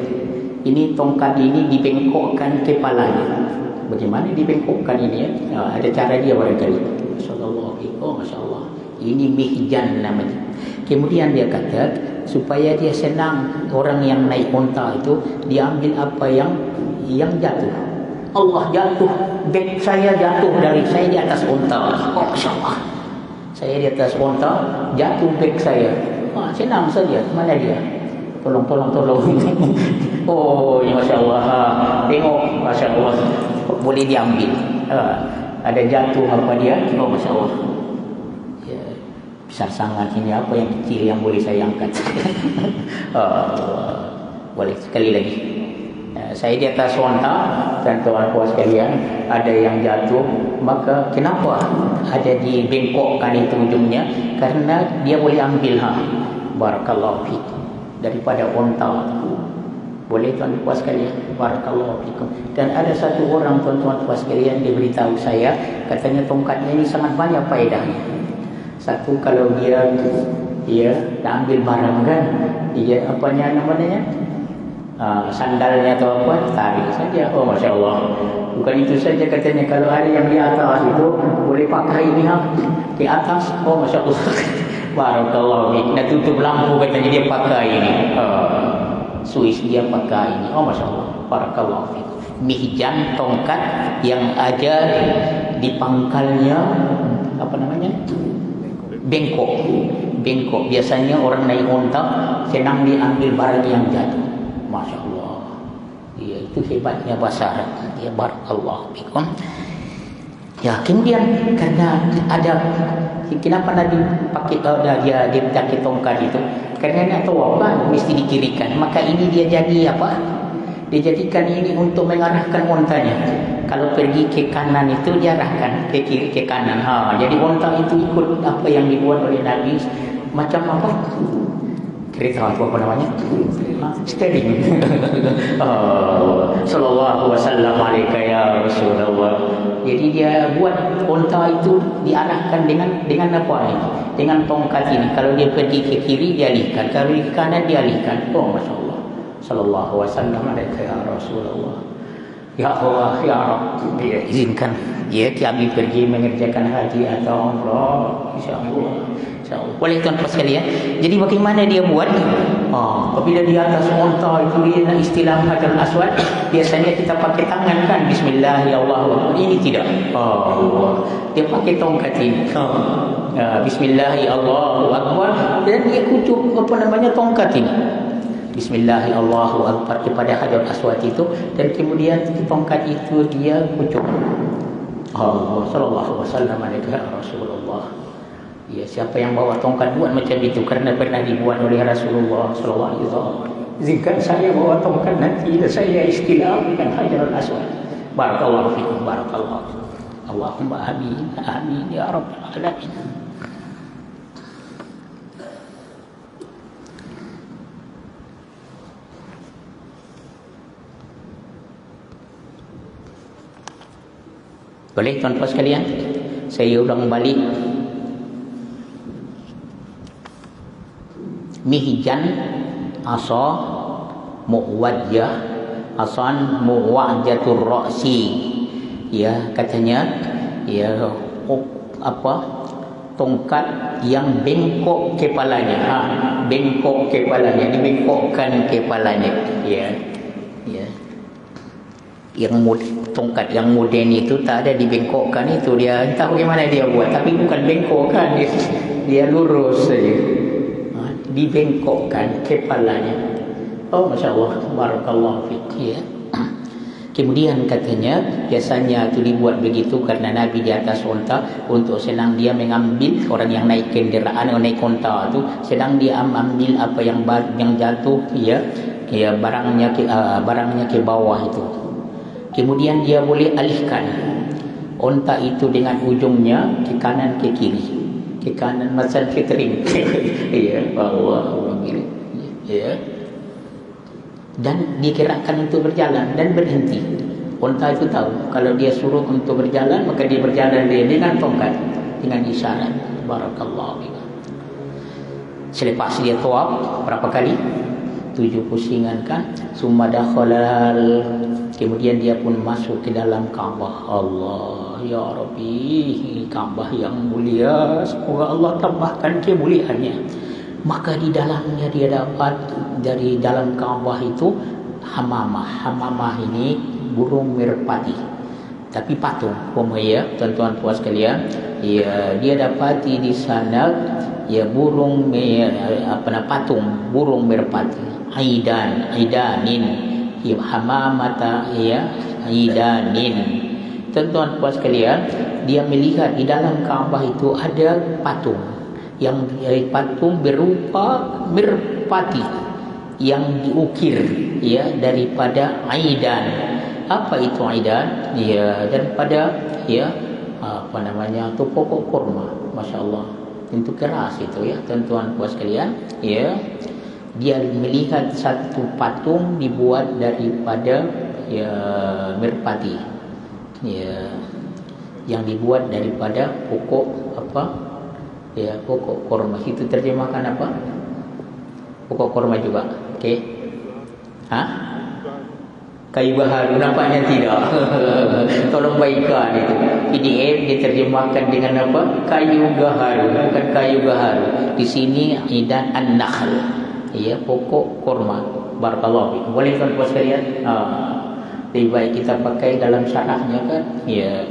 Ini tongkat ini dibengkokkan kepalanya. Bagaimana dibengkokkan ini ya? Ada cara dia barangkali. Masyaallah, masya-Allah. Ini mihjan namanya. Kemudian dia kata supaya dia senang, orang yang naik unta itu dia ambil apa yang jatuh. Allah jatuh, beg saya jatuh dari saya di atas unta. Oh, masya-Allah. Saya di atas unta, jatuh beg saya. Senang saja. Mana dia? Tolong. Oh, ya masya-Allah. Tengok, masya-Allah. Boleh diambil. Ada jatuh apa dia? Oh, masya-Allah. Ya, besar sangat ini, apa yang kecil yang boleh saya angkat? Boleh sekali lagi. saya di atas onta, dan tuan-tuan sekalian, ada yang jatuh, maka kenapa ada dibengkokkan itu ujungnya? Karena dia boleh ambil barakallahu fiik daripada onta. Boleh tuan-tuan sekalian, barakallahu fiikum. Dan ada satu orang tuan-tuan sekalian, dia beritahu saya, katanya tongkatnya ini sangat banyak faedahnya. Satu, kalau dia dah ambil barang kan, dia namanya sandalnya atau apa, tarik saja. Oh, Masya Allah. Bukan itu saja, katanya kalau ada yang di atas itu boleh pakai ini di atas. Oh, Masya Allah. Barakallahu fiik. Dah tutup lampu, katanya dia pakai ini. Suis dia pakai ini. Oh, Masya Allah. Barakallahu fiik. Mihjan, tongkat yang ada di pangkalnya apa namanya? Bengkok. Biasanya orang naik onta senang diambil barang yang jatuh. Masya Allah. Ya, itu hebatnya bahasa Arab. Ya, barakallahu fikum. Ya, kemudian karena ada, kenapa Nabi pakai dia pakai tongkat itu? Karena nak tahu apa mesti dikirikan. Maka ini dia jadi apa? Dia jadikan ini untuk mengarahkan ontanya. Kalau pergi ke kanan itu diarahkan ke kiri, ke kanan. Jadi onta itu ikut apa yang dibuat oleh Nabi. Macam apa? Kereta apa namanya? Steering. Sallallahu wasallam alaika ya Rasulullah. Jadi dia buat onta itu diarahkan dengan apa ini? Dengan tongkat ini. Kalau dia pergi ke kiri dialihkan, kalau ke kanan dialihkan. Oh, Masya Allah. Sallallahu wasallam alaika ya Rasulullah. Ya Allah, ya Rabb, ya izinkan kami pergi mengerjakan haji atau umrah, insyaallah. Boleh tuan-tuan sekalian. Jadi bagaimana dia buat? Apabila di atas unta itu dia istilah Hajar Aswad, biasanya kita pakai tangan kan, Bismillahirrahmanirrahim. Ini tidak. Dia pakai tongkat ini. Bismillahirrahmanirrahim. Dan dia kucuk tongkat ini. Bismillahirrahmanirrahim kepada Hajar Aswad itu, dan kemudian tongkat itu dia kucuk. Sallallahu wasallam alaihi Rasulullah. Ya, siapa yang bawa tongkat buat macam itu karena pernah dibuat oleh Rasulullah sallallahu alaihi wasallam. Jika saya bawa tongkat nanti saya istilah dengan Hajar Aswad. Barakallahu fikum, barakallahu. Allahumma amin, amin ya rabbal alamin. Boleh tuan-tuan sekalian, saya ulang balik. Mihjan, asa, muwajjah, asan muwajjatur ra'si. Ya, katanya tongkat yang bengkok kepalanya. Bengkok kepalanya, dibengkokkan kepalanya. Ya. Yang tongkat yang moden itu tak ada dibengkokkan, itu dia entah bagaimana dia buat, tapi bukan bengkokkan, dia lurus saja. Dibengkokkan kepalanya. Oh, Masya Allah, barakallahu fiik. Ya. Kemudian katanya biasanya itu dibuat begitu karena Nabi di atas unta untuk senang dia mengambil orang yang naik kenderaan, naik unta itu sedang dia ambil apa yang jatuh, barangnya ke bawah itu. Kemudian dia boleh alihkan unta itu dengan ujungnya ke kanan ke kiri. Ke kanan macam fitring. Ya, Allah begini. Ya. Dan digerakkan untuk berjalan dan berhenti. Unta itu tahu kalau dia suruh untuk berjalan, maka dia berjalan dengan tongkat, dengan isyarat. Barakallahu fiik. Selepas dia tawaf berapa kali? 7 pusingan kan? Summa dakhalal. Kemudian dia pun masuk ke dalam Kaabah. Allah, ya Rabbi, Kaabah yang mulia, semoga Allah tambahkan kemuliaannya. Maka di dalamnya dia dapat dari dalam Kaabah itu hamamah ini burung merpati, tapi patung. Tuan-tuan puas sekalian, dia dapati di sana burung patung burung merpati, aidanin hamamata aidanin. Tuan-tuan puas sekalian, dia melihat di dalam Kaabah itu ada patung yang patung berupa merpati yang diukir ya daripada aidan. Apa itu aidan? Ya daripada ya apa namanya tu pokok kurma. Masya-Allah. Itu keras itu ya, tuan-tuan puas sekalian, ya. Dia melihat satu patung dibuat daripada ya merpati. Ya, yang dibuat daripada pokok apa? Ya, pokok kurma. Itu terjemahkan apa? Pokok kurma juga. Okey. Kayu baharu, nampaknya tidak. Tolong baikkan itu. PDF diterjemahkan dengan apa? Kayu gaharu, bukan kayu gaharu. Di sini aidan an-nakhl. Ya, pokok kurma. Barakallahu fikum. Boleh tuan-tuan sekalian? Lebih baik kita pakai dalam syarahnya kan? Ya.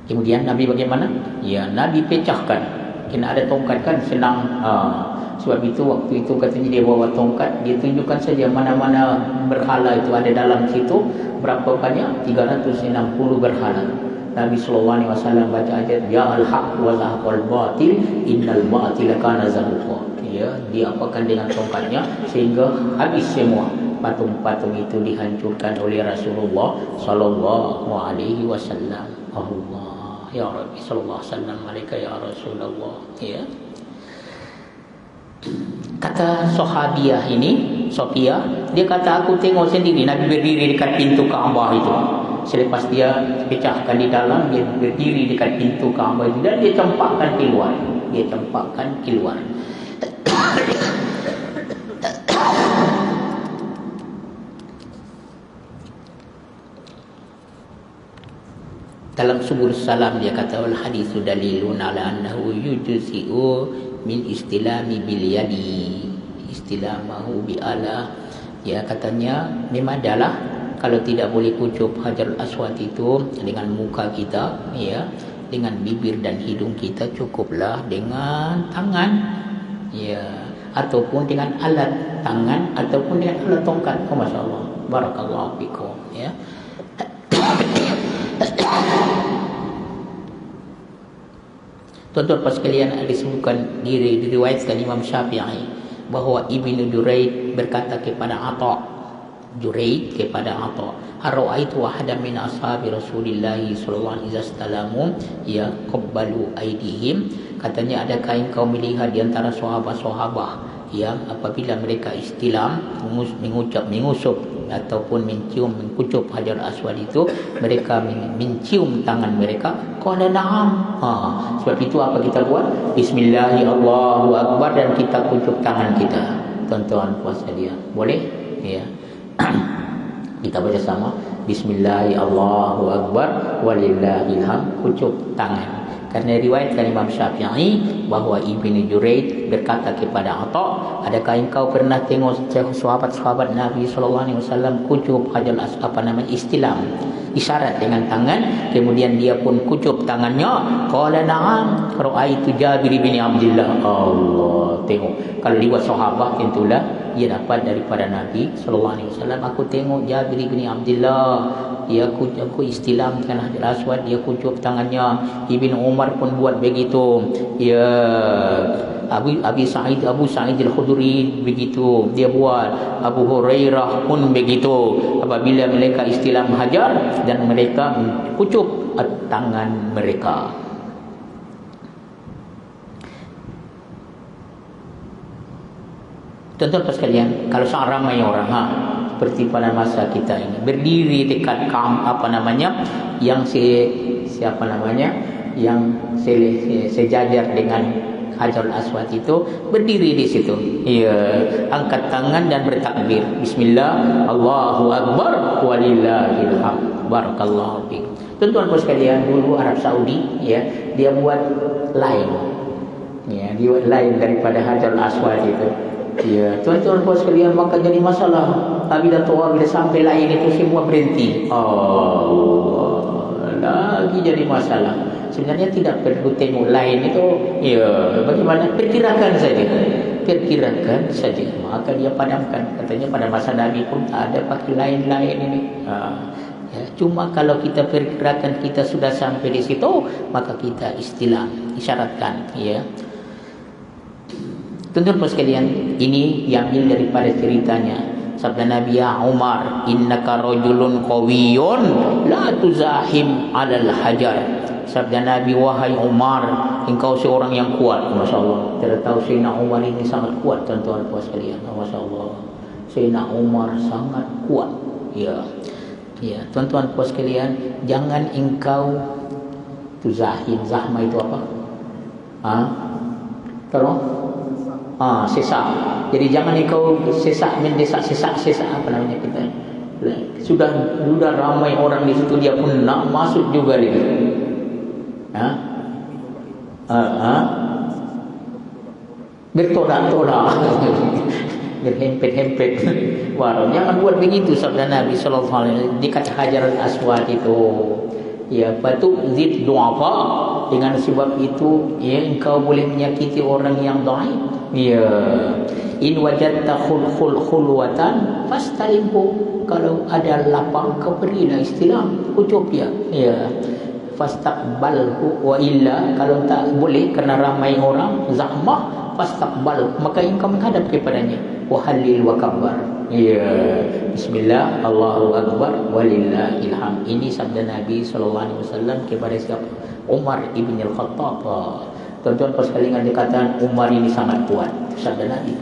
Kemudian Nabi bagaimana? Ya, Nabi pecahkan. Kena ada tongkat kan senang. Sebab itu waktu itu katanya dia bawa tongkat, dia tunjukkan saja mana-mana berhala itu ada dalam situ. Berapa banyak? 360 berhala. Nabi SAW baca ayat ya al-haq wa zahaqal batil innal batila kana zahuqa. Ya, diapakan dengan tongkatnya sehingga habis semua. Patung-patung itu dihancurkan oleh Rasulullah sallallahu alaihi wasallam. Allah ya Rabbi sallallahu alaihi wasallam alaika ya Rasulullah. Ya. Kata sahabiah ini, Sofia, dia kata aku tengok sendiri Nabi berdiri dekat pintu Kaabah itu. Selepas dia pecahkan di dalam, dia berdiri dekat pintu Kaabah itu dan dia campakkan keluar. Dia campakkan keluar. Dalam Subul Salam dia kata wal haditsu dalilun ala annahu yujzi'u min istilami bil yadi istilamahu bi ala. Ya, katanya memang adalah kalau tidak boleh kucup Hajarul Aswad itu dengan muka kita, ya, dengan bibir dan hidung kita, cukuplah dengan tangan, ya, ataupun dengan alat tangan ataupun dengan alat tongkat. Oh, masya-Allah. Barakallahu fikum, ya. Tuan-tuan sekalian, disebutkan diriwayatkan Imam Syafi'i bahawa Ibnu Juraid berkata kepada Juraid kepada Atha, "Ara'aitu ahada min ashabi Rasulillah sallallahu alaihi wasallam ya qabbalu aidihim." Katanya, adakah engkau melihat di antara sahabat-sahabat yang apabila mereka istilam, mengusup ataupun menkucup Hajar Aswad itu, mereka mencium tangan mereka? Qala na'am. Sebab itu apa kita buat? Bismillah, Allahu akbar, dan kita kucup tangan kita. Tuan-tuan puasa dia. Boleh? Ya. Kita baca sama. Bismillah, Allahu akbar, walillahil hamd, kucup tangan. Karena riwayatkan Imam Syafi'i bahawa Ibnu Juraid berkata kepada Atha, adakah engkau pernah tengok sahabat-sahabat Nabi sallallahu alaihi wasallam kucup Hajar Aswad, istilam, isyarat dengan tangan, kemudian dia pun kucup tangannya? Qala na'am ra'aitu Jabir bin Abdullah. Allah, tengok, kalau liwat sahabat tentulah ia dapat daripada Nabi sallallahu alaihi wasallam. Aku tengok Jabir bin Abdullah, dia aku istilam dengan Hajar Aswad, dia kucup tangannya. Ibn Umar pun buat begitu. Ya, Abu Sa'id Al-Khudri begitu dia buat. Abu Hurairah pun begitu. Apabila mereka istilam hajar dan mereka kucup tangan mereka. Tuan-tuan sekalian, kalau seorang ramai orang seperti pada masa kita ini berdiri dekat yang sejajar dengan Hajarul Aswad itu, berdiri di situ, ya, angkat tangan dan bertakbir, Bismillah, Allahu akbar, walillahil hamd. Barakallahu fiik. Tuan-tuan sekalian, dulu Arab Saudi, ya, dia buat lain, ya, dia buat lain daripada Hajarul Aswad itu. Ya, tuan-tuan sekalian, maka jadi masalah. Bila sampai lain itu semua berhenti. Lagi jadi masalah. Sebenarnya tidak perlu tengok lain itu. Ya, bagaimana? Perkirakan saja. Maka dia padamkan. Katanya pada masa Nabi pun tak ada pakai lain-lain ini. Ya, cuma kalau kita perkirakan kita sudah sampai di situ, maka kita isyaratkan, ya. Tuan-tuan sekalian, ini diambil daripada ceritanya Sabda Nabi, ya Umar, innaka rajulun qawiyyun la tuzahim 'alal hajar. Sabda Nabi, wahai Umar, engkau seorang yang kuat. Masya-Allah. Kita tahu Sayyidina Umar ini sangat kuat, tuan-tuan puan sekalian. Masya-Allah. Sayyidina Umar sangat kuat. Ya. Ya, tuan-tuan puan sekalian, jangan engkau tuzahim. Zahma itu apa? Tolong. Sesak. Jadi jangan engkau sesak, sesak apa namanya kita. Sudah ramai orang di situ, dia pun nak masuk juga lagi. Bertodak-todak. Berhempet-hempet. Wah, jangan buat begitu, sabda Nabi sallallahu alaihi wasallam. Dekat Hajar Aswad itu. Ya, patu zid du'afa, dengan sebab itu ya engkau boleh menyakiti orang yang dhaif. Ya, in wajadta khulwatan fastalimhu, kalau ada lapang kau berilah istilam, ucup dia. Ya, fastaqbalhu, wa illa, kalau tak boleh kerana ramai orang zahmah, fastaqbal, maka engkau menghadap kepadanya, wa halil wa kabbar. Ya, bismillah, Allahu akbar, walillahil hamd. Ini sabda Nabi sallallahu alaihi wasallam kepada siapa? Umar ibn al-Khattab. Tuan-tuan sekalian, dikatakan Umar ini sangat kuat. Sabda Nabi,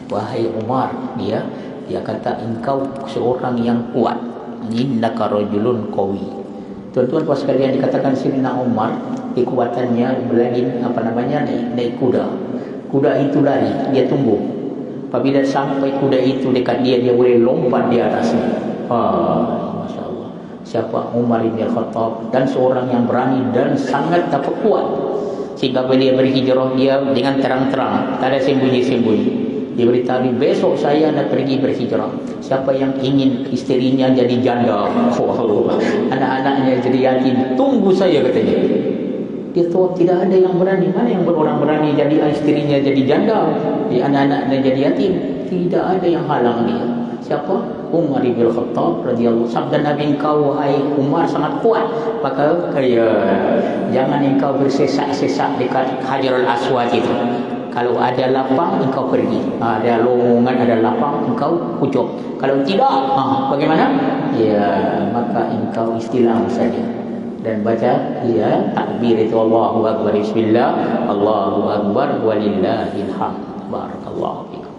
wahai Umar, dia kata engkau seorang yang kuat. Innaka rajulun qawi. Tuan-tuan sekalian, dikatakan Sayyidina Umar kekuatannya berlari naik kuda. Kuda itu lari, dia tunggu. Apabila sampai kuda itu dekat dia boleh lompat di atasnya. Masya Allah. Siapa? Umar bin Khattab, dan seorang yang berani dan sangat kuat. Sehingga bila dia berhijrah, dia dengan terang-terang, tak ada sembunyi-sembunyi. Dia beritahu, besok saya nak pergi berhijrah. Siapa yang ingin isterinya jadi janda, anak-anaknya jadi yatim, tunggu saya, katanya. Dia tahu tidak ada yang berani. Mana yang orang berani jadi isterinya jadi janda, di anak-anaknya jadi yatim? Tidak ada yang halang dia. Siapa? Umar bin Khattab radhiyallahu. Sabda Nabi, engkau wahai Umar sangat kuat, maka jangan engkau bersesak-sesak dekat Hajarul Aswad itu. Kalau ada lapang engkau pergi, ada lowongan, ada lapang, engkau ucup. Kalau tidak, bagaimana? Ya, maka engkau istilam saja dan baca takbir itu, Allahu akbar, bismillah, Allahu akbar, walillahil hamd. Barakallahu fikum.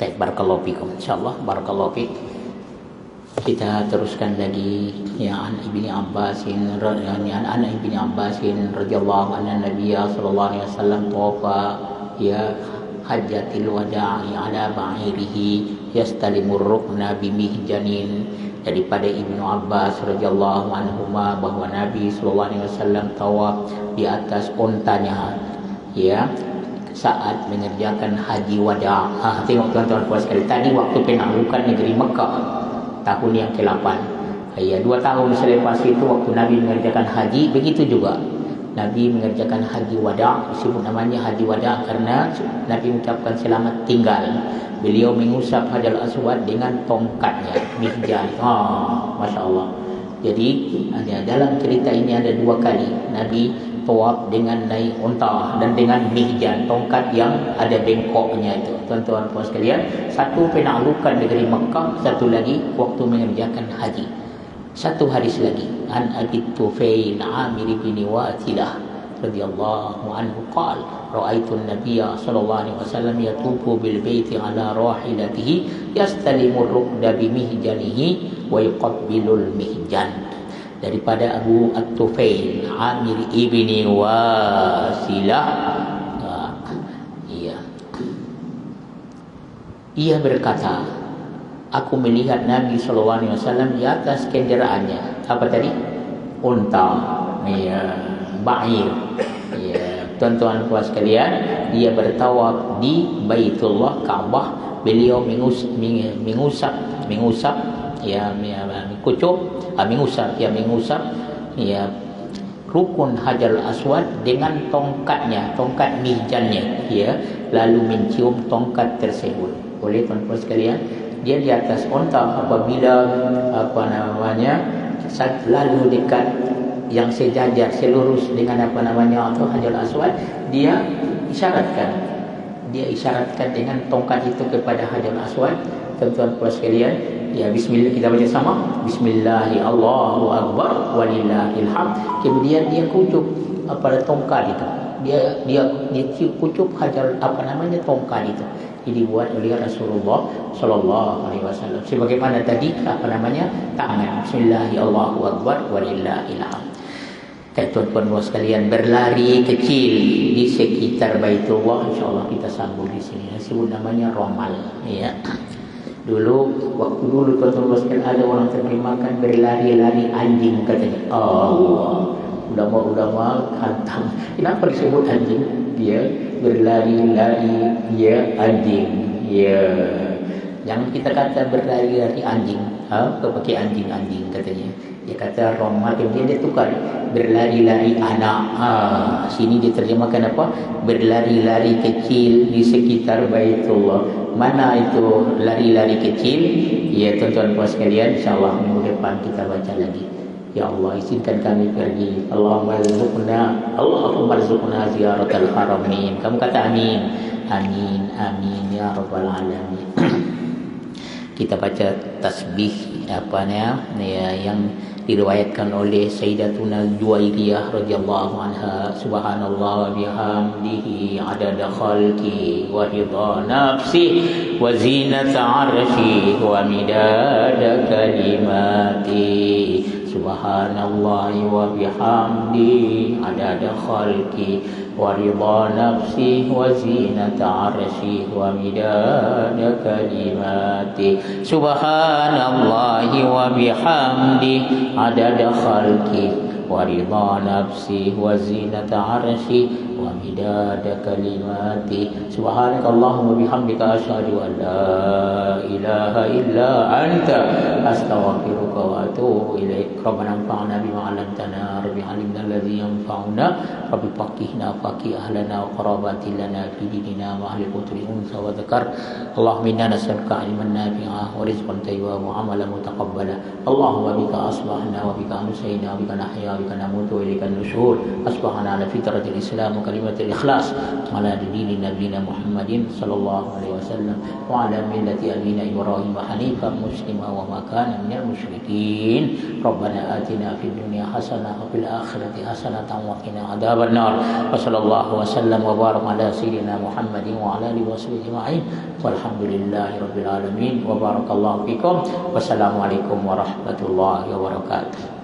Baik, barakallahu fikum. Insyaallah, barakallahu fikum. Kita teruskan lagi an Ibni Abbas radhiyallahu anhu, Nabi sallallahu alaihi wasallam tawafa hajjatil wada'i ala ba'irihi yastalimur rukna bimihjanin. Daripada Ibnu Abbas radhiyallahu anhuma bahwa Nabi sallallahu alaihi wasallam tawaf di atas untanya saat mengerjakan haji wada. Tengok tuan-tuan puan sekalian, tadi waktu penaklukan negeri Mekah tahun yang ke-8. 2 tahun selepas itu waktu Nabi mengerjakan haji, begitu juga Nabi mengerjakan haji wada. Disebut namanya haji wada karena Nabi mengucapkan selamat tinggal. Beliau mengusap Hajar Aswad dengan tongkatnya, mihjan. Masya Allah. Jadi dalam cerita ini ada 2 kali Nabi tawaf dengan naik unta dan dengan mihjan, tongkat yang ada bengkoknya itu. Tuan-tuan puan sekalian, satu penaklukan negeri Mekah, satu lagi waktu mengerjakan haji. Satu hadis lagi, an Abi Tufail Amir bin Wasilah radhiyallahu anhu qala ra'aitu an-nabiyya sallallahu alaihi wasallam yatufu bil baiti ala rahilatihi yastalimu ar-rukda bi mihjanihi wa yuqabbilul mihjan. Daripada Abu At-Tufail Amir ibni Wasilah, ia berkata, aku melihat Nabi SAW di atas kenderaannya. Apa tadi? Unta, ba'ir. Tuan-tuan puan sekalian, dia bertawaf di Baitullah Kaabah. Beliau mengusap rukun Hajar Aswad dengan tongkatnya, tongkat mihjannya, lalu mencium tongkat tersebut. Oleh tuan-tuan sekalian, dia di atas unta. Apabila lalu dekat yang sejajar, selurus dengan apa namanya atau Hajar Aswad, dia isyaratkan dengan tongkat itu kepada Hajar Aswad. Tuan-tuan puas sekalian, ya, bismillah, kita baca sama, bismillahi Allahu akbar walillahil hamd. Kemudian dia kucup pada tongkat itu, dia kucup Hajar tongkat itu. Ini dibuat oleh Rasulullah sallallahu alaihi wasallam. Sebagaimana tadi tangan, bismillahi Allahu akbar walillahil hamd. Tuan-tuan sekalian, berlari kecil di sekitar Baitullah, insyaallah kita sambung di sini. Disebut namanya romal, ya. Waktu dulu tuan-tuan sekalian, ada orang terjemahkan berlari-lari anjing katanya. Allah, ulama hantam. Kenapa disebut anjing? Dia berlari-lari, dia anjing. Ya, jangan kita kata berlari-lari anjing. Pakai anjing katanya. Dia kata Roma, kemudian dia tukar berlari-lari anak. Sini diterjemahkan apa? Berlari-lari kecil di sekitar Baitullah. Mana itu lari-lari kecil? Ya, tuan-tuan puas sekalian, insyaallah minggu depan kita baca lagi. Ya Allah, izinkan kami pergi. Allahumma rzuqna ziyaratal haramain. Kamu kata amin. Amin, amin ya rabbal alamin. Kita baca tasbih yang diriwayatkan oleh Sayyidatuna Juwairiyah radhiyallahu anha. Subhanallah wa bihamdihi adada khalqi wa ridha nafsi wa zinata arshi wa midada kalimati. Subhanallah wa bihamdihi adada khalqi wa ridha nafsi wa zinata arshi wa midada kalimati. Subhanallah wa bihamdihi adada khalqi wa ridha nafsi wa zinata arshi wa midada kalimati. Subhanakallahumma bihamdika asyhadu an la ilaha illa anta astaghfiruka wa atubu ilaik. Rabbana anfa'na bima 'allamtana, rabbi 'allimna alladhi yanfa'una, rabbi faqihna faqih ahlana wa qarabatin lana fi dinina wa ahli qutri unsa wa dzakar. Allahumma inna nas'aluka 'ilman nafi'a wa rizqan tayyiban wa 'amalan mutaqabbala. Allahumma bika asbahna wa bika amsayna wa bika nahya wa bika namutu wa ilaikan nusyur. Asbahna ala fitratil islam wa kalimatil ikhlas ala dini nabiyina Muhammadin sallallahu alaihi wasallam wa ala millati abina Ibrahim hanifan muslima wa ma kana minal musyrikin. Rabbana atina fid dunya hasanah wa fil akhirati hasanatan wa qina adzabannar. Wa sallallahu wasallam wa baraka ala sayyidina Muhammadin wa ala alihi washabihi ajma'in. Walhamdulillahi rabbil alamin wa barakallahu fikum. Wassalamualaikum warahmatullahi wabarakatuh.